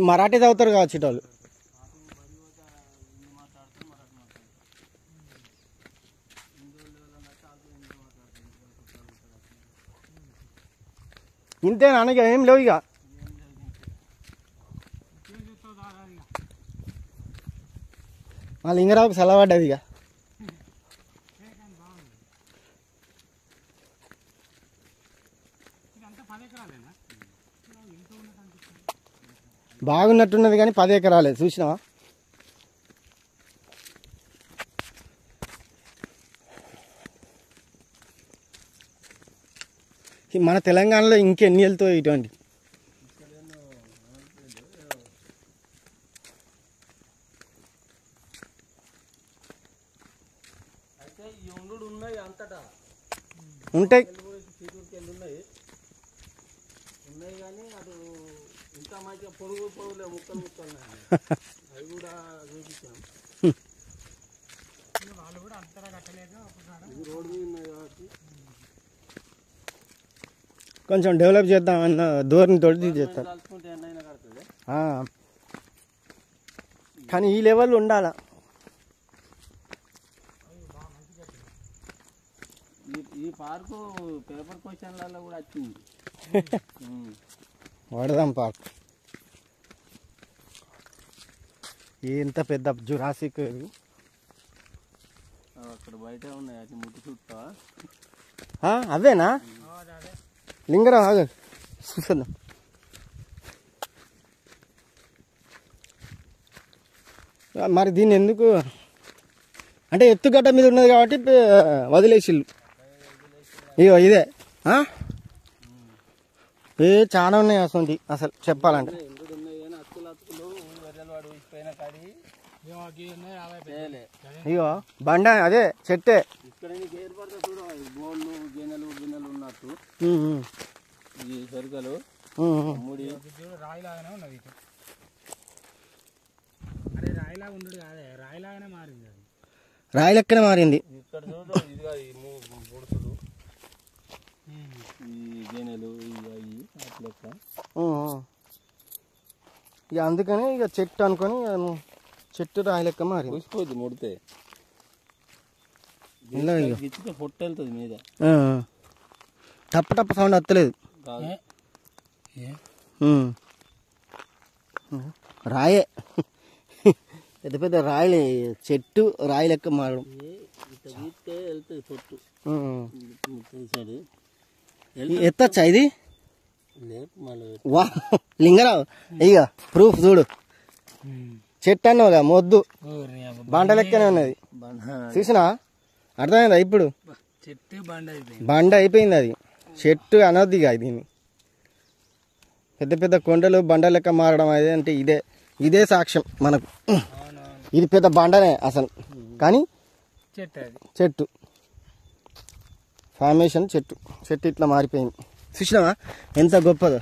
మరాఠీ చదువుతారు కావచ్చు ఇటోళ్ళు. ఇంతేనా ఇక ఏం లేవు ఇక. మా లింగరావుకి సలవాడ్డది ఇక. బాగున్నట్టున్నది కానీ 10 ఎకరాలే చూసినావా. మన తెలంగాణలో ఇంకెన్ని వెళ్తాయి ఇటువంటి. ఉంటాయి కానీ అటు ఇంకా మంచిగా పొడుగు పొడుగులే ముక్కలు ముక్కలు అవి కూడా చూపించాం. వాళ్ళు కూడా అంతగా కట్టలేదు రోడ్డు మీద ఉన్నాయి కాబట్టి కొంచెం డెవలప్ చేద్దాం అన్న ధోరణితో చేస్తారు. కానీ ఈ లెవెల్ ఉండాలా. ఈ పార్కు పేపర్ క్వశ్చన్లలో కూడా వచ్చింది. వడదాం పార్క్ ఎంత పెద్ద జురాసిక్. అక్కడ బయట ఉన్నాయి అది ముట్టు చుట్టా అవేనా లింగరావు ఆగ చూసేద్దాం. మరి దీన్ని ఎందుకు అంటే ఎత్తుగడ్డ మీద ఉన్నది కాబట్టి వదిలేసిళ్ళు. ఇగో ఇదే చాలా ఉన్నాయి అసలు. అసలు చెప్పాలంటే ఇగో బండ అదే చెట్టే. బోళ్ళు గిన్నెలు గిన్నెలు ఉన్నట్టు ఈ సరుకలు రాయిలాగానే ఉన్నది. అరే రాయిలాగా ఉండడు కాదే రాయిలాగానే మారింది. అది రాయి లెక్కనే మారింది. ఇక్కడ చూడు ఇదిగా ఈ బొడుసులు ఈ గిన్నెలు లెక్క ఇక అందుకని ఇక చెట్టు అనుకొని చెట్టు రాయి లెక్క మారింది. చూసుకోవద్దు ముడితే పొట్టు వెళ్తుంది మీద. టప్ టప్ సౌండ్ వస్తలేదు. రాయే పెద్ద పెద్ద రాయలే చెట్టు రాయి లెక్క మారడం. వెళ్తుంది పొట్టు ఎత్తచ్చా ఇది. వా లింగరావు ఇక ప్రూఫ్ చూడు. చెట్టు అన్నావుగా మొద్దు బండ లెక్కనే ఉన్నది. చూసినా అర్థమైందా ఇప్పుడు. చెట్టు బండ అయిపోయింది అది. చెట్టు అనొద్దిగా దీన్ని. పెద్ద పెద్ద కొండలు బండ లెక్క మారడం అది అంటే ఇదే సాక్ష్యం మనకు. ఇది పెద్ద బండనే అసలు కానీ చెట్టు ఫార్మేషన్ చెట్టు ఇట్లా మారిపోయింది. చూసినావా ఎంత గొప్పదో.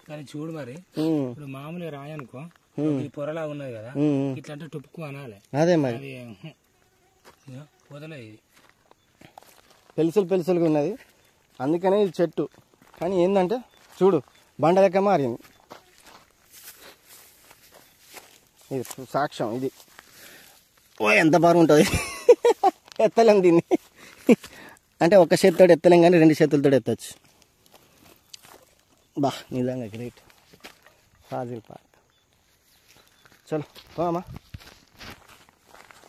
కానీ చూడు మరి ఇప్పుడు మామూలుగా రాయి అనుకో పొరలా ఉన్నది కదా ఇట్లా అంటే టుప్పు అనాలి. అదే మరి పెలుసులుగా ఉన్నది అందుకనే ఇది చెట్టు. కానీ ఏంటంటే చూడు బండ లెక్క మారింది. ఇది సాక్ష్యం. ఇది ఎంత బాగా ఉంటుంది. ఎత్తలేం దీన్ని అంటే ఒక చేతితో ఎత్తలేం కానీ 2 చేతులతో ఎత్తచ్చు. బా నిజంగా గ్రేట్ ఫాజిల్ పార్క్. చలో పోమా.